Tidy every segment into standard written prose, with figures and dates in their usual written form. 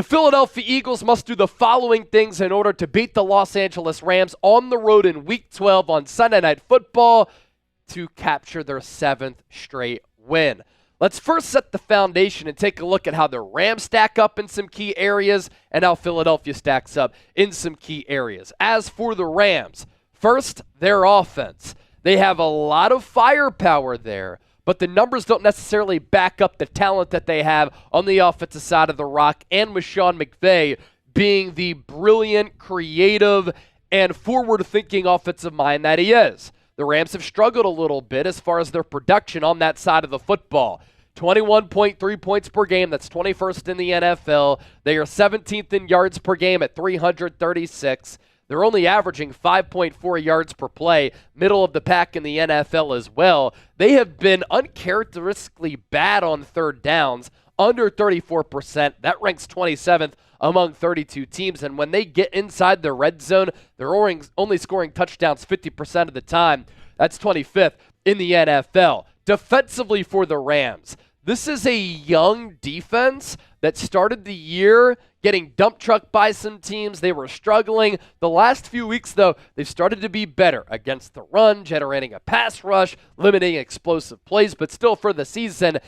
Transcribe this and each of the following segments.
Philadelphia Eagles must do the following things in order to beat the Los Angeles Rams on the road in Week 12 on Sunday Night Football to capture their 7th straight win. Let's first set the foundation and take a look at how the Rams stack up in some key areas and how Philadelphia stacks up in some key areas. As for the Rams, first, their offense. They have a lot of firepower there, but the numbers don't necessarily back up the talent that they have on the offensive side of the rock, and with Sean McVay being the brilliant, creative, and forward-thinking offensive mind that he is. The Rams have struggled a little bit as far as their production on that side of the football. 21.3 points per game, that's 21st in the NFL. They are 17th in yards per game at 336. They're only averaging 5.4 yards per play, middle of the pack in the NFL as well. They have been uncharacteristically bad on third downs, under 34%. That ranks 27th among 32 teams. And when they get inside the red zone, they're only scoring touchdowns 50% of the time. That's 25th in the NFL. Defensively for the Rams, this is a young defense that started the year getting dump trucked by some teams. They were struggling. The last few weeks, though, they've started to be better against the run, generating a pass rush, limiting explosive plays, but still for the season,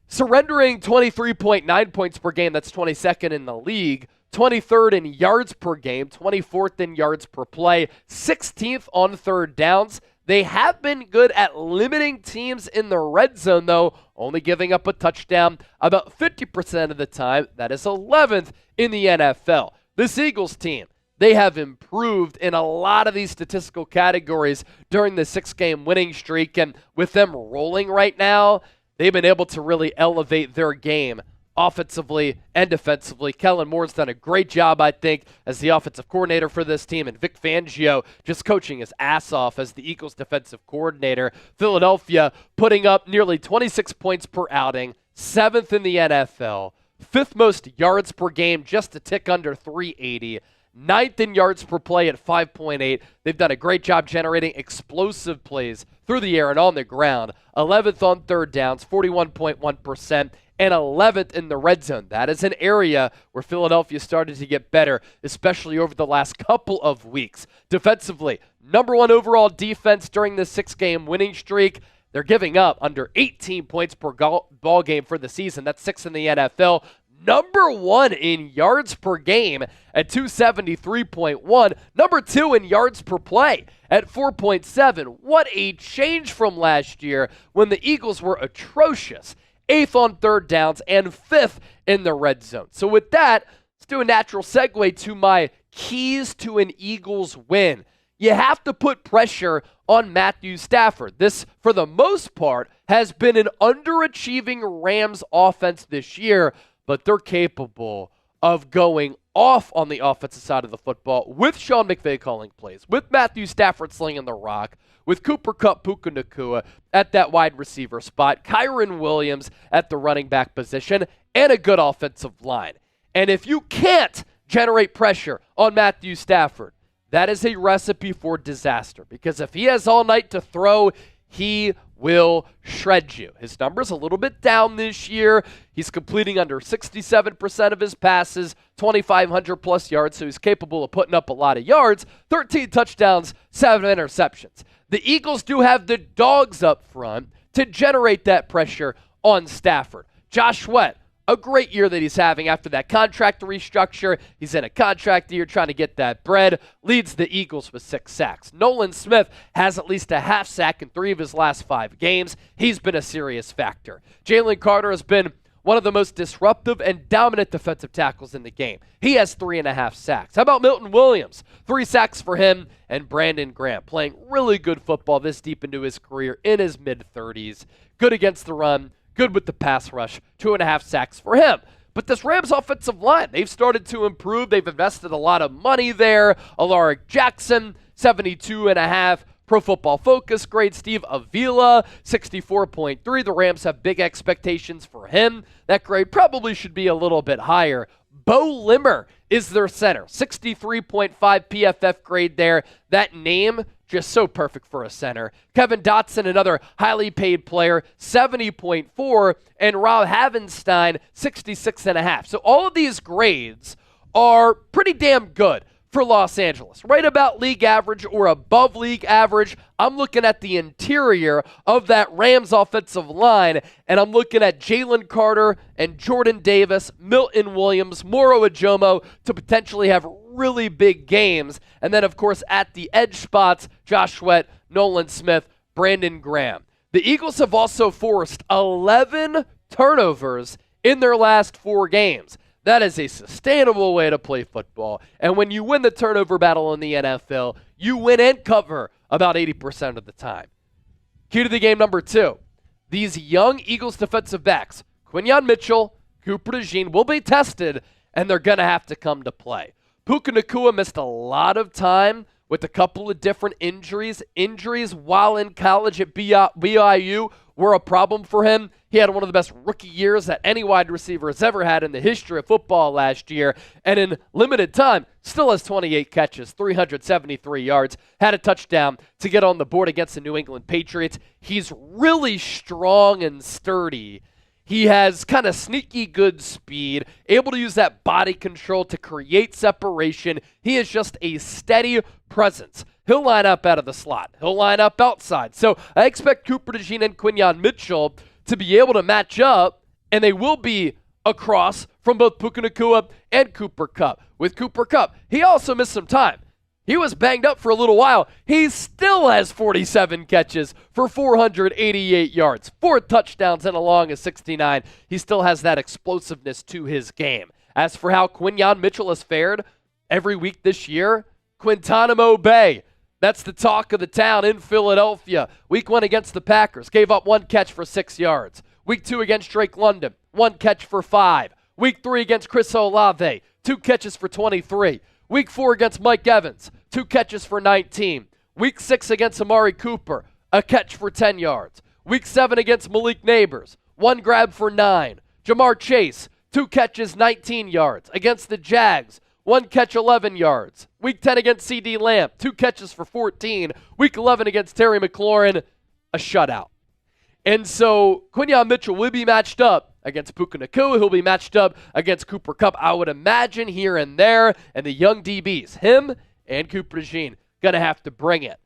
surrendering 23.9 points per game. That's 22nd in the league. 23rd in yards per game, 24th in yards per play, 16th on third downs. They have been good at limiting teams in the red zone, though, only giving up a touchdown about 50% of the time. That is 11th in the NFL. This Eagles team, they have improved in a lot of these statistical categories during the 6-game winning streak, and with them rolling right now, they've been able to really elevate their game offensively and defensively. Kellen Moore's done a great job, I think, as the offensive coordinator for this team, and Vic Fangio just coaching his ass off as the Eagles defensive coordinator. Philadelphia putting up nearly 26 points per outing, 7th in the NFL, 5th most yards per game, just a tick under 380, 9th in yards per play at 5.8. They've done a great job generating explosive plays through the air and on the ground. 11th on third downs, 41.1%. And 11th in the red zone. That is an area where Philadelphia started to get better, especially over the last couple of weeks. Defensively, number 1 overall defense during this 6-game winning streak. They're giving up under 18 points per ball game for the season. That's 6th in the NFL. Number 1 in yards per game at 273.1. Number 2 in yards per play at 4.7. What a change from last year when the Eagles were atrocious. 8th on third downs, and 5th in the red zone. So with that, let's do a natural segue to my keys to an Eagles win. You have to put pressure on Matthew Stafford. This, for the most part, has been an underachieving Rams offense this year, but they're capable of going off on the offensive side of the football with Sean McVay calling plays, with Matthew Stafford slinging the rock, with Cooper Kupp, Puka Nacua at that wide receiver spot, Kyren Williams at the running back position, and a good offensive line. And if you can't generate pressure on Matthew Stafford, that is a recipe for disaster, because if he has all night to throw, he will shred you. His number's a little bit down this year. He's completing under 67% of his passes, 2,500 plus yards, so he's capable of putting up a lot of yards, 13 touchdowns, 7 interceptions. The Eagles do have the dogs up front to generate that pressure on Stafford. Josh Sweat, a great year that he's having after that contract restructure. He's in a contract year trying to get that bread. Leads the Eagles with 6 sacks. Nolan Smith has at least a half sack in 3 of his last 5 games. He's been a serious factor. Jalen Carter has been one of the most disruptive and dominant defensive tackles in the game. He has 3.5 sacks. How about Milton Williams? 3 sacks for him, and Brandon Graham playing really good football this deep into his career in his mid-30s. Good against the run, good with the pass rush, 2.5 sacks for him. But this Rams offensive line, they've started to improve. They've invested a lot of money there. Alaric Jackson, 72.5. Pro Football Focus grade. Steve Avila, 64.3. The Rams have big expectations for him. That grade probably should be a little bit higher. Bo Limmer is their center, 63.5 PFF grade there. That name just so perfect for a center. Kevin Dotson, another highly paid player, 70.4, and Rob Havenstein, 66.5. So all of these grades are pretty damn good for Los Angeles. Right about league average or above league average. I'm looking at the interior of that Rams offensive line, and I'm looking at Jalen Carter and Jordan Davis, Milton Williams, Moro Ajomo to potentially have really big games. And then, of course, at the edge spots, Josh Sweat, Nolan Smith, Brandon Graham. The Eagles have also forced 11 turnovers in their last 4 games. That is a sustainable way to play football. And when you win the turnover battle in the NFL, you win and cover about 80% of the time. Key to the game number 2. These young Eagles defensive backs, Quinyon Mitchell, Cooper DeJean, will be tested, and they're going to have to come to play. Puka Nacua missed a lot of time with a couple of different injuries. Injuries while in college at BYU were a problem for him. He had one of the best rookie years that any wide receiver has ever had in the history of football last year. And in limited time, still has 28 catches, 373 yards, had a touchdown to get on the board against the New England Patriots. He's really strong and sturdy. He has kind of sneaky good speed, able to use that body control to create separation. He is just a steady presence. He'll line up out of the slot. He'll line up outside. So I expect Cooper DeJean and Quinyon Mitchell to be able to match up, and they will be across from both Puka Nacua and Cooper Kupp. With Cooper Kupp, he also missed some time. He was banged up for a little while. He still has 47 catches for 488 yards, 4 touchdowns and a long of 69. He still has that explosiveness to his game. As for how Quinyon Mitchell has fared every week this year, Guantanamo Bay, that's the talk of the town in Philadelphia. Week 1 against the Packers, gave up 1 catch for 6 yards. Week 2 against Drake London, 1 catch for 5. Week 3 against Chris Olave, 2 catches for 23. Week 4 against Mike Evans, 2 catches for 19. Week 6 against Amari Cooper, a catch for 10 yards. Week 7 against Malik Neighbors, 1 grab for 9. Jamar Chase, 2 catches, 19 yards. Against the Jags, 1 catch, 11 yards. Week 10 against C.D. Lamb, 2 catches for 14. Week 11 against Terry McLaurin, a shutout. And so Quinyon Mitchell will be matched up against Puka Nacua. He'll be matched up against Cooper Kupp, I would imagine, here and there. And the young DBs, him and Cooper DeJean, going to have to bring it.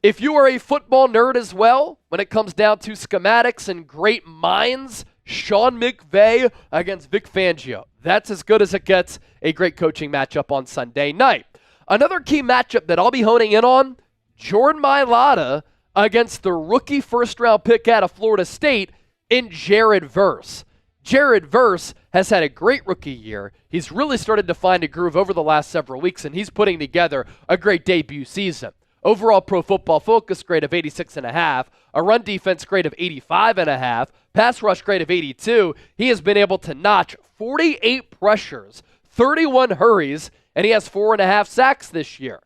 If you are a football nerd as well, when it comes down to schematics and great minds, Sean McVay against Vic Fangio. That's as good as it gets. A great coaching matchup on Sunday night. Another key matchup that I'll be honing in on, Jordan Mailata against the rookie first-round pick out of Florida State in Jared Verse. Jared Verse has had a great rookie year. He's really started to find a groove over the last several weeks, and he's putting together a great debut season. Overall Pro Football Focus grade of 86.5, a run defense grade of 85.5, pass rush grade of 82. He has been able to notch 48 pressures, 31 hurries, and he has 4.5 sacks this year.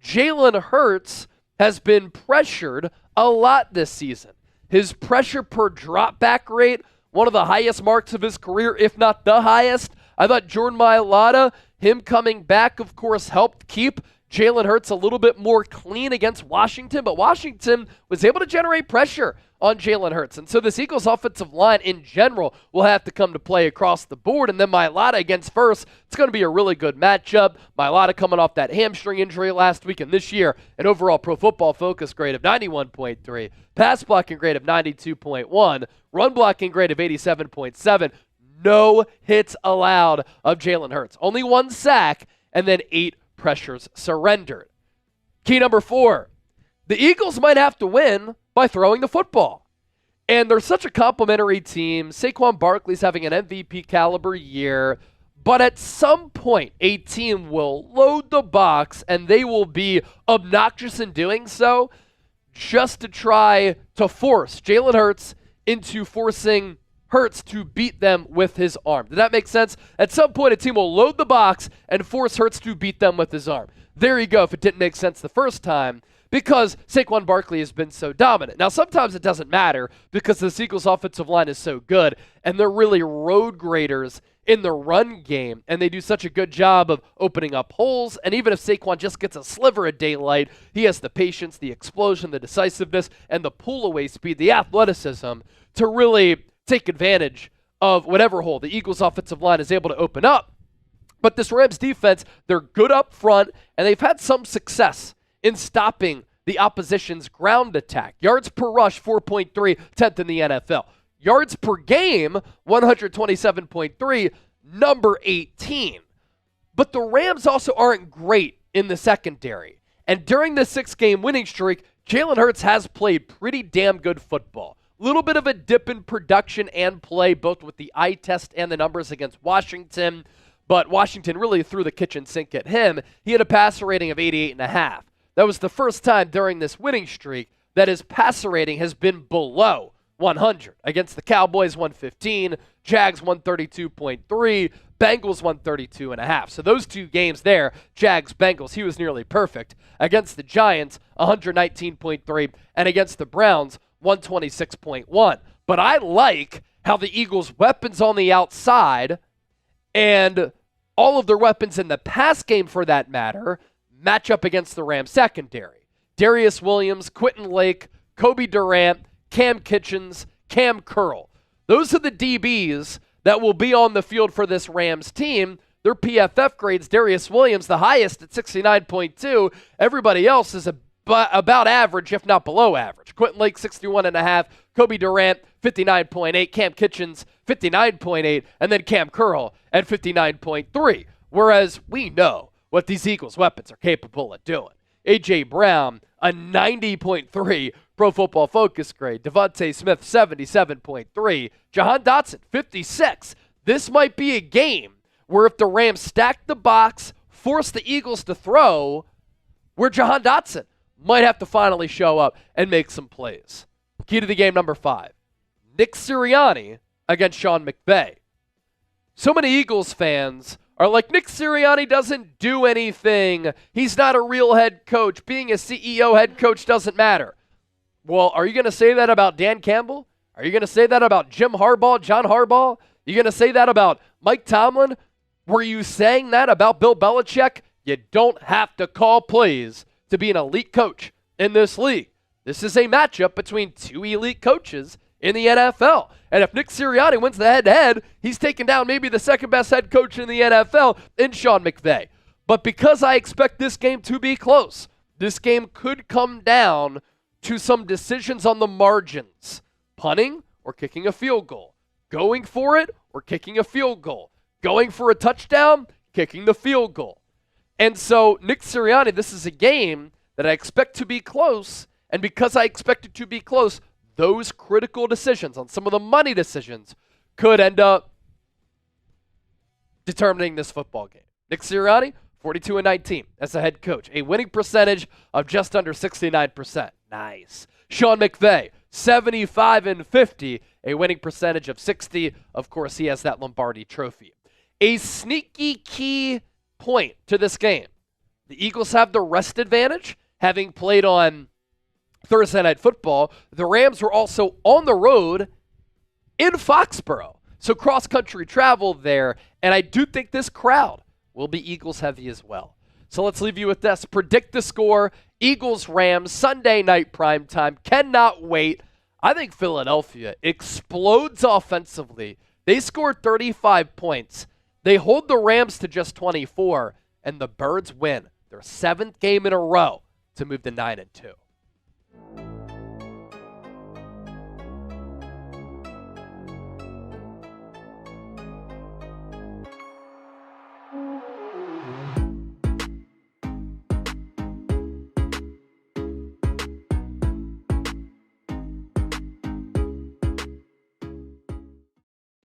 Jalen Hurts has been pressured a lot this season. His pressure per dropback rate, one of the highest marks of his career, if not the highest. I thought Jordan Mailata, him coming back, of course, helped keep Jalen Hurts a little bit more clean against Washington, but Washington was able to generate pressure on Jalen Hurts. And so this Eagles offensive line in general will have to come to play across the board. And then Mailata against Verse, it's going to be a really good matchup. Mailata coming off that hamstring injury last week, and this year an overall Pro Football Focus grade of 91.3, pass blocking grade of 92.1, run blocking grade of 87.7. No hits allowed of Jalen Hurts. Only 1 sack and then 8 pressures surrendered. Key number 4, the Eagles might have to win by throwing the football. And they're such a complimentary team. Saquon Barkley's having an MVP caliber year, but at some point a team will load the box and they will be obnoxious in doing so just to try to force Jalen Hurts into forcing Hurts to beat them with his arm. Did that make sense? At some point, a team will load the box and force Hurts to beat them with his arm. There you go, if it didn't make sense the first time, because Saquon Barkley has been so dominant. Now, sometimes it doesn't matter because the Eagles' offensive line is so good, and they're really road graders in the run game, and they do such a good job of opening up holes. And even if Saquon just gets a sliver of daylight, he has the patience, the explosion, the decisiveness, and the pull-away speed, the athleticism to really take advantage of whatever hole the Eagles' offensive line is able to open up. But this Rams defense, they're good up front, and they've had some success in stopping the opposition's ground attack. Yards per rush, 4.3, 10th in the NFL. Yards per game, 127.3, number 18. But the Rams also aren't great in the secondary. And during the 6-game winning streak, Jalen Hurts has played pretty damn good football. Little bit of a dip in production and play, both with the eye test and the numbers against Washington. But Washington really threw the kitchen sink at him. He had a passer rating of 88.5. That was the first time during this winning streak that his passer rating has been below 100. Against the Cowboys, 115. Jags, 132.3. Bengals, 132.5. So those two games there, Jags, Bengals, he was nearly perfect. Against the Giants, 119.3. And against the Browns, 126.1. But I like how the Eagles' weapons on the outside and all of their weapons in the pass game, for that matter, match up against the Rams secondary. Darius Williams, Quentin Lake, Kobe Durant, Cam Kitchens, Cam Curl. Those are the DBs that will be on the field for this Rams team. Their PFF grades, Darius Williams, the highest at 69.2. Everybody else is about average, if not below average. Quentin Lake, 61.5. Kobe Durant, 59.8. Cam Kitchens, 59.8. And then Cam Curl at 59.3. Whereas we know what these Eagles weapons are capable of doing. A.J. Brown, a 90.3 Pro Football Focus grade. DeVonta Smith, 77.3. Jahan Dotson, 56. This might be a game where if the Rams stack the box, force the Eagles to throw, where Jahan Dotson might have to finally show up and make some plays. Key to the game number 5. Nick Sirianni against Sean McVay. So many Eagles fans are like, Nick Sirianni doesn't do anything. He's not a real head coach. Being a CEO head coach doesn't matter. Well, are you going to say that about Dan Campbell? Are you going to say that about Jim Harbaugh, John Harbaugh? Are you going to say that about Mike Tomlin? Were you saying that about Bill Belichick? You don't have to call plays to be an elite coach in this league. This is a matchup between two elite coaches in the NFL. And if Nick Sirianni wins the head-to-head, he's taken down maybe the second-best head coach in the NFL in Sean McVay. But because I expect this game to be close, this game could come down to some decisions on the margins. Punting or kicking a field goal. Going for it or kicking a field goal. Going for a touchdown, kicking the field goal. And so Nick Sirianni, this is a game that I expect to be close. And because I expect it to be close, those critical decisions on some of the money decisions could end up determining this football game. Nick Sirianni, 42-19 as a head coach. A winning percentage of just under 69%. Nice. Sean McVay, 75-50. A winning percentage of 60. Of course, he has that Lombardi trophy. A sneaky key point to this game. The Eagles have the rest advantage, having played on Thursday Night Football. The Rams were also on the road in Foxborough. So cross-country travel there, and I do think this crowd will be Eagles heavy as well. So let's leave you with this. Predict the score. Eagles-Rams, Sunday night primetime. Cannot wait. I think Philadelphia explodes offensively. They scored 35 points. They hold the Rams to just 24, and the Birds win their 7th game in a row to move to 9-2.